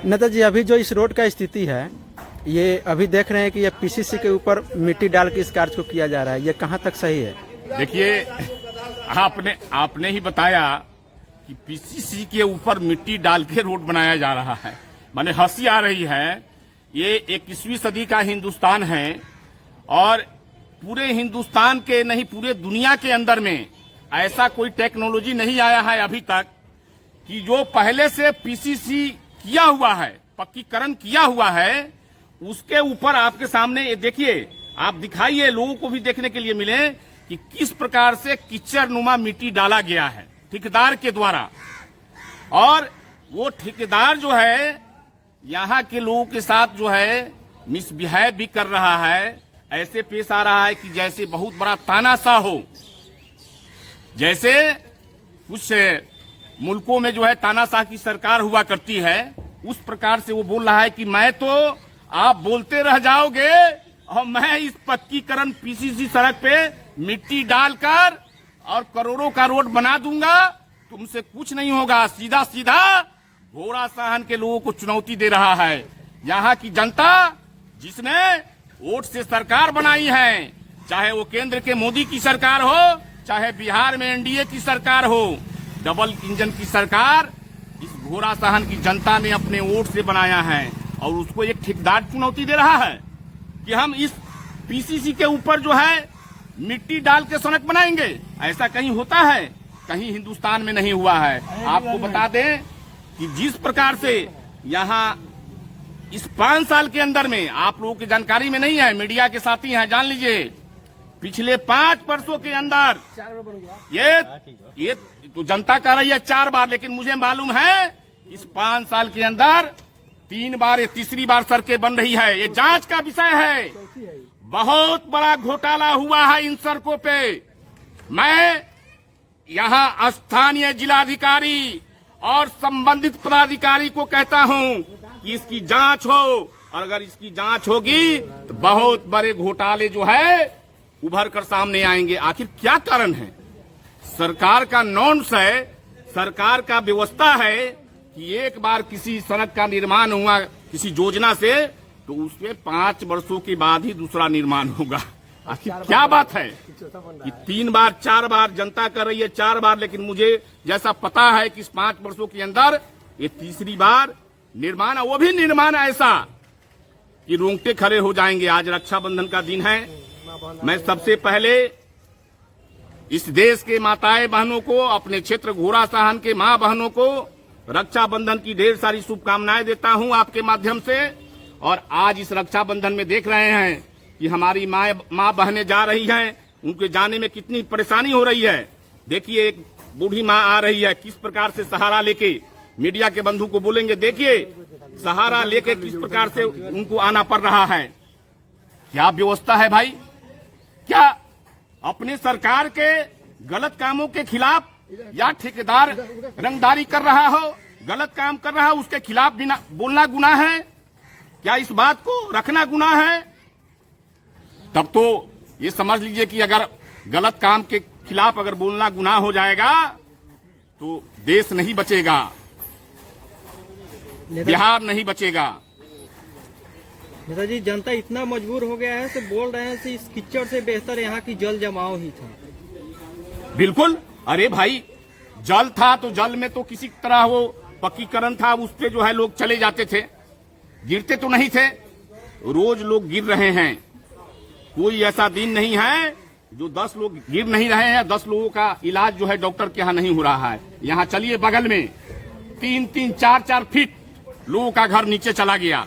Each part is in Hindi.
नेता जी, अभी जो इस रोड का स्थिति है, ये अभी देख रहे हैं कि ये पीसीसी के ऊपर मिट्टी डाल के इस कार्य को किया जा रहा है, ये कहाँ तक सही है? देखिए, आपने ही बताया कि पीसीसी के ऊपर मिट्टी डाल के रोड बनाया जा रहा है। माने हंसी आ रही है। ये 21वीं सदी का हिंदुस्तान है और पूरे हिंदुस्तान के नहीं, पूरे दुनिया के अंदर में ऐसा कोई टेक्नोलॉजी नहीं आया है अभी तक कि जो पहले से पीसीसी किया हुआ है, पक्कीकरण किया हुआ है, उसके ऊपर आपके सामने ये देखिए, आप दिखाइए, लोगों को भी देखने के लिए मिले कि किस प्रकार से कीचड़ नुमा मिट्टी डाला गया है ठेकेदार के द्वारा। और वो ठेकेदार जो है यहाँ के लोगों के साथ जो है मिसबिहेव भी कर रहा है। ऐसे पेश आ रहा है कि जैसे बहुत बड़ा तानाशाह हो। जैसे कुछ मुल्कों में जो है तानाशाह की सरकार हुआ करती है, उस प्रकार से वो बोल रहा है कि मैं तो, आप बोलते रह जाओगे और मैं इस पक्कीकरण पीसीसी सड़क पे मिट्टी डालकर और करोड़ों का रोड बना दूंगा, तुमसे कुछ नहीं होगा। सीधा सीधा घोड़ा साहन के लोगों को चुनौती दे रहा है। यहाँ की जनता जिसने वोट से सरकार बनाई है, चाहे वो केंद्र के मोदी की सरकार हो, चाहे बिहार में एनडीए की सरकार हो, डबल इंजन की सरकार इस घोड़ा साहन की जनता ने अपने वोट से बनाया है। और उसको एक ठेकेदार चुनौती दे रहा है कि हम इस पीसीसी के ऊपर जो है मिट्टी डाल के सड़क बनाएंगे। ऐसा कहीं होता है? कहीं हिंदुस्तान में नहीं हुआ है। आपको बता दें कि जिस प्रकार से यहाँ इस 5 साल के अंदर में, आप लोगों की जानकारी में नहीं है, मीडिया के साथी हैं, जान लीजिए, पिछले 5 वर्षों के अंदर ये तो जनता कह रही है 4 बार, लेकिन मुझे मालूम है इस 5 साल के अंदर 3 बार या तीसरी बार सड़कें बन रही है। ये जांच का विषय है। बहुत बड़ा घोटाला हुआ है इन सड़कों पे। मैं यहाँ स्थानीय जिलाधिकारी और संबंधित पदाधिकारी को कहता हूँ कि इसकी जांच हो, और अगर इसकी जांच होगी तो बहुत बड़े घोटाले जो है उभर कर सामने आएंगे। आखिर क्या कारण है? सरकार का नॉर्म्स है, सरकार का व्यवस्था है कि एक बार किसी सड़क का निर्माण हुआ किसी योजना से, तो उसमें 5 वर्षों के बाद ही दूसरा निर्माण होगा। आखिर क्या बात है कि 3 बार 4 बार जनता कर रही है, 4 बार, लेकिन मुझे जैसा पता है कि इस 5 वर्षों के अंदर ये तीसरी बार निर्माण, वो भी निर्माण ऐसा कि रोंगटे खड़े हो जाएंगे। आज रक्षाबंधन का दिन है। मैं सबसे पहले इस देश के माताएं बहनों को, अपने क्षेत्र घोड़ा साहन के मां बहनों को रक्षाबंधन की ढेर सारी शुभकामनाएं देता हूं आपके माध्यम से। और आज इस रक्षाबंधन में देख रहे हैं कि हमारी माँ बहनें जा रही हैं, उनके जाने में कितनी परेशानी हो रही है। देखिए, एक बूढ़ी माँ आ रही है, किस प्रकार से सहारा लेके, मीडिया के बंधु को बोलेंगे, देखिए सहारा लेके किस प्रकार से उनको आना पड़ रहा है। क्या व्यवस्था है भाई? क्या अपने सरकार के गलत कामों के खिलाफ, या ठेकेदार रंगदारी कर रहा हो, गलत काम कर रहा हो, उसके खिलाफ बिना बोलना गुनाह है? क्या इस बात को रखना गुनाह है? तब तो ये समझ लीजिए कि अगर गलत काम के खिलाफ अगर बोलना गुनाह हो जाएगा तो देश नहीं बचेगा, बिहार नहीं बचेगा। नेताजी, जनता इतना मजबूर हो गया है तो बोल रहे हैं कि इस कीचड़ से बेहतर यहाँ की जल जमाव ही था। बिल्कुल। अरे भाई, जल था तो जल में तो किसी तरह वो पक्कीकरण था, उस पे जो है लोग चले जाते थे, गिरते तो नहीं थे। रोज लोग गिर रहे हैं। कोई ऐसा दिन नहीं है जो 10 लोग गिर नहीं रहे हैं। 10 लोगों का इलाज जो है डॉक्टर के यहाँ नहीं हो रहा है। यहाँ चलिए, बगल में 3-3, 4-4 फीट लोगों का घर नीचे चला गया।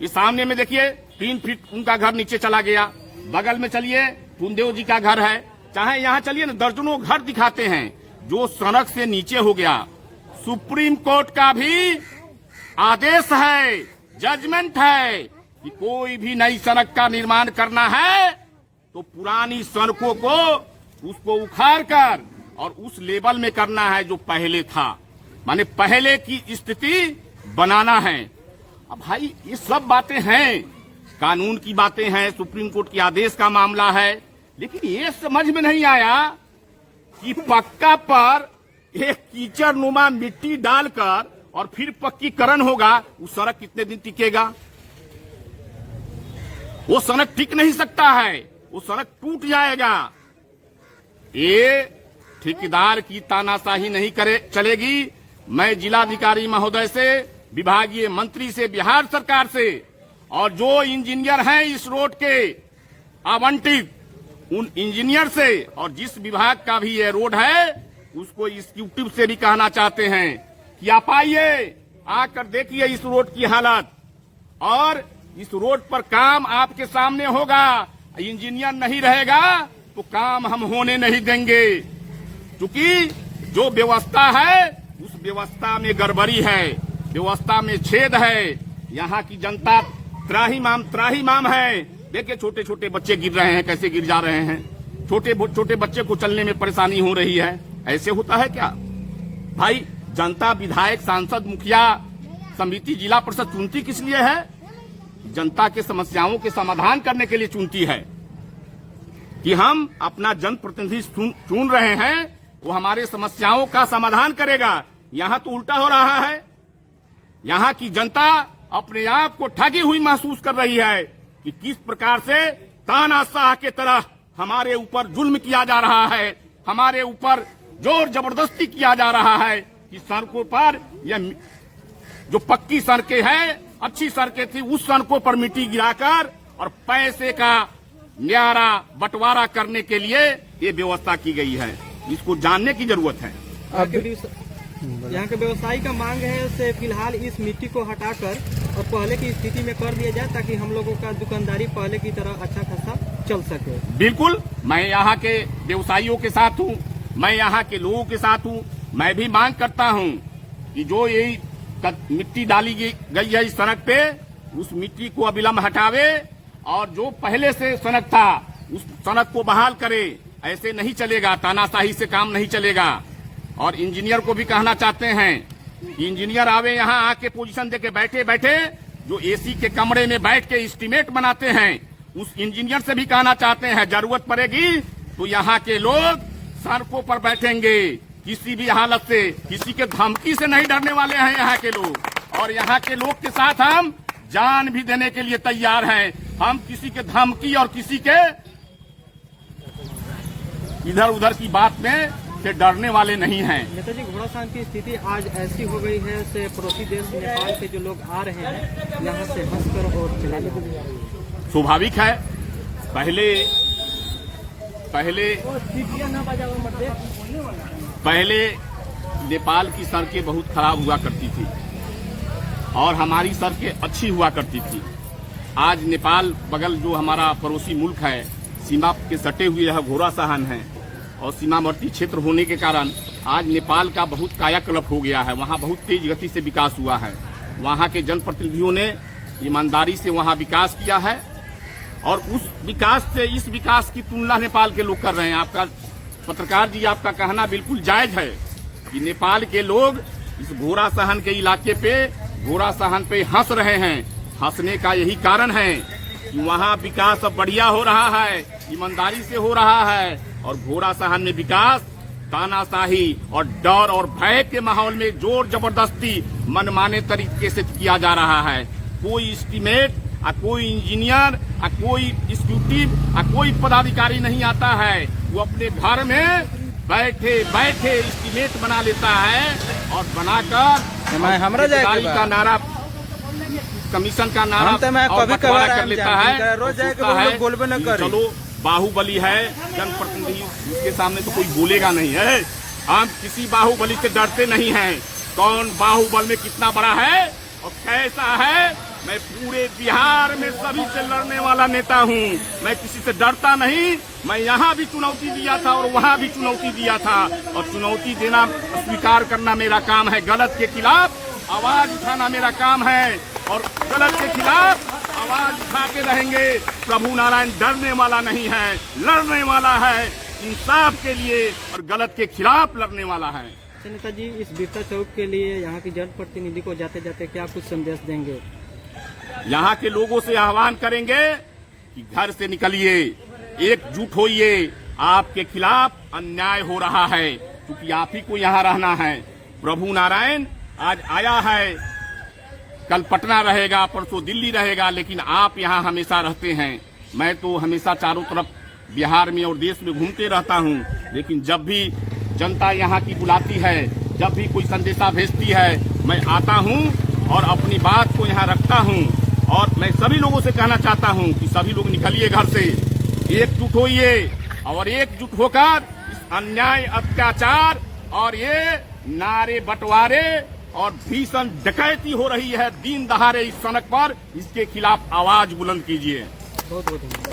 इस सामने में देखिए 3 फीट उनका घर नीचे चला गया। बगल में चलिए, पुनदेव जी का घर है। चाहे यहाँ चलिए ना, दर्जनों घर दिखाते हैं जो सड़क से नीचे हो गया। सुप्रीम कोर्ट का भी आदेश है, जजमेंट है कि कोई भी नई सड़क का निर्माण करना है तो पुरानी सड़कों को उसको उखाड़ कर और उस लेवल में करना है जो पहले था, माने पहले की स्थिति बनाना है। अब भाई, ये सब बातें हैं, कानून की बातें हैं, सुप्रीम कोर्ट के आदेश का मामला है, लेकिन ये समझ में नहीं आया कि पक्का पर एक कीचड़ नुमा मिट्टी डालकर और फिर पक्कीकरण होगा, वो सड़क कितने दिन टिकेगा? वो सड़क टिक नहीं सकता है, वो सड़क टूट जाएगा। ये ठेकेदार की तानाशाही नहीं करे चलेगी। मैं जिलाधिकारी महोदय से, विभागीय मंत्री से, बिहार सरकार से और जो इंजीनियर हैं इस रोड के आवंटित, उन इंजीनियर से और जिस विभाग का भी ये रोड है उसको एग्जीक्यूटिव से भी कहना चाहते हैं कि आप आइए, आकर देखिए इस रोड की हालत, और इस रोड पर काम आपके सामने होगा। इंजीनियर नहीं रहेगा तो काम हम होने नहीं देंगे, क्योंकि जो व्यवस्था है उस व्यवस्था में गड़बड़ी है, व्यवस्था में छेद है। यहाँ की जनता त्राहिमाम है। देखिए छोटे छोटे बच्चे गिर रहे हैं, कैसे गिर जा रहे हैं। छोटे छोटे बच्चे को चलने में परेशानी हो रही है। ऐसे होता है क्या भाई? जनता विधायक, सांसद, मुखिया, समिति, जिला परिषद चुनती किस लिए है? जनता के समस्याओं के समाधान करने के लिए चुनती है कि हम अपना जनप्रतिनिधि चुन रहे हैं, वो हमारे समस्याओं का समाधान करेगा। यहाँ तो उल्टा हो रहा है। यहाँ की जनता अपने आप को ठगी हुई महसूस कर रही है कि किस प्रकार से तानाशाह के तरह हमारे ऊपर जुल्म किया जा रहा है, हमारे ऊपर जोर जबरदस्ती किया जा रहा है कि सड़कों पर यह जो पक्की सड़कें हैं, अच्छी सड़कें थी, उस सड़कों पर मिट्टी गिराकर और पैसे का न्यारा बंटवारा करने के लिए ये व्यवस्था की गई है। इसको जानने की जरूरत है। यहाँ के व्यवसायी का मांग है से फिलहाल इस मिट्टी को हटाकर और पहले की स्थिति में कर दिया जाए, ताकि हम लोगों का दुकानदारी पहले की तरह अच्छा खासा चल सके। बिल्कुल, मैं यहाँ के व्यवसायियों के साथ हूँ, मैं यहाँ के लोगों के साथ हूँ। मैं भी मांग करता हूँ कि जो यही मिट्टी डाली गई है इस सड़क पे, उस मिट्टी को अविलंब हटावे और जो पहले से सड़क था उस सड़क को बहाल करे। ऐसे नहीं चलेगा, तानाशाही से काम नहीं चलेगा। और इंजीनियर को भी कहना चाहते हैं कि इंजीनियर आवे यहाँ, आके पोजीशन देके बैठे बैठे जो एसी के कमरे में बैठ के एस्टीमेट बनाते हैं, उस इंजीनियर से भी कहना चाहते हैं जरूरत पड़ेगी तो यहाँ के लोग सड़कों पर बैठेंगे। किसी भी हालत से, किसी के धमकी से नहीं डरने वाले हैं यहाँ के लोग। और यहाँ के लोग के साथ हम जान भी देने के लिए तैयार हैं। हम किसी के धमकी और किसी के इधर उधर की बात में से डरने वाले नहीं हैं। नेताजी, घोड़ासान की स्थिति आज ऐसी हो गई है से पड़ोसी देश नेपाल के जो लोग आ रहे हैं यहाँ से हंसकर और चले जा रहे हैं। स्वाभाविक है। पहले नेपाल की सड़कें बहुत खराब हुआ करती थी और हमारी सड़कें अच्छी हुआ करती थी। आज नेपाल बगल जो हमारा पड़ोसी मुल्क है, सीमा के सटे हुए यह घोड़ासान है और सीमावर्ती क्षेत्र होने के कारण आज नेपाल का बहुत कायाकल्प हो गया है। वहाँ बहुत तेज गति से विकास हुआ है। वहाँ के जनप्रतिनिधियों ने ईमानदारी से वहाँ विकास किया है और उस विकास से इस विकास की तुलना नेपाल के लोग कर रहे हैं। आपका पत्रकार जी, आपका कहना बिल्कुल जायज है कि नेपाल के लोग इस घोड़ासान के इलाके पे, घोड़ासान पे हंस रहे हैं। हंसने का यही कारण है कि वहाँ विकास अब बढ़िया हो रहा है, ईमानदारी से हो रहा है। और घोड़ासान में विकास तानाशाही और डर और भय के माहौल में जोर जबरदस्ती मनमाने तरीके से किया जा रहा है। कोई एस्टीमेट, कोई इंजीनियर, कोई एग्जीक्यूटिव, कोई पदाधिकारी नहीं आता है। वो अपने घर में बैठे बैठे एस्टीमेट बना लेता है और बनाकर का नारा, कमीशन का नारा और बंटवारा कर लेता है। चलो बाहुबली है जनप्रतिनिधि, उसके सामने तो कोई बोलेगा नहीं है। हम किसी बाहुबली से डरते नहीं हैं। कौन बाहुबल में कितना बड़ा है और कैसा है, मैं पूरे बिहार में सभी से लड़ने वाला नेता हूँ। मैं किसी से डरता नहीं। मैं यहाँ भी चुनौती दिया था और वहाँ भी चुनौती दिया था और चुनौती देना स्वीकार करना मेरा काम है। गलत के खिलाफ आवाज उठाना मेरा काम है और गलत के खिलाफ आवाज उठाते रहेंगे। प्रभु नारायण डरने वाला नहीं है, लड़ने वाला है इंसाफ के लिए और गलत के खिलाफ लड़ने वाला है। नेताजी, इस बिरसा चौक के लिए यहाँ की जनप्रतिनिधि को जाते जाते क्या कुछ संदेश देंगे? यहाँ के लोगों से आह्वान करेंगे कि घर से निकलिए, एकजुट होइए। आपके खिलाफ अन्याय हो रहा है क्योंकि आप ही को यहाँ रहना है। प्रभु नारायण आज आया है, कल पटना रहेगा, परसों दिल्ली रहेगा, लेकिन आप यहाँ हमेशा रहते हैं। मैं तो हमेशा चारों तरफ बिहार में और देश में घूमते रहता हूँ, लेकिन जब भी जनता यहाँ की बुलाती है, जब भी कोई संदेशा भेजती है, मैं आता हूँ और अपनी बात को यहाँ रखता हूँ। और मैं सभी लोगों से कहना चाहता हूँ कि सभी लोग निकलिए घर से, एकजुट होइए और एकजुट होकर इस अन्याय, अत्याचार और ये नारे बंटवारे और भीषण डकैती हो रही है दिन दहाड़े इस सड़क पर, इसके खिलाफ आवाज बुलंद कीजिए। बहुत बहुत धन्यवाद।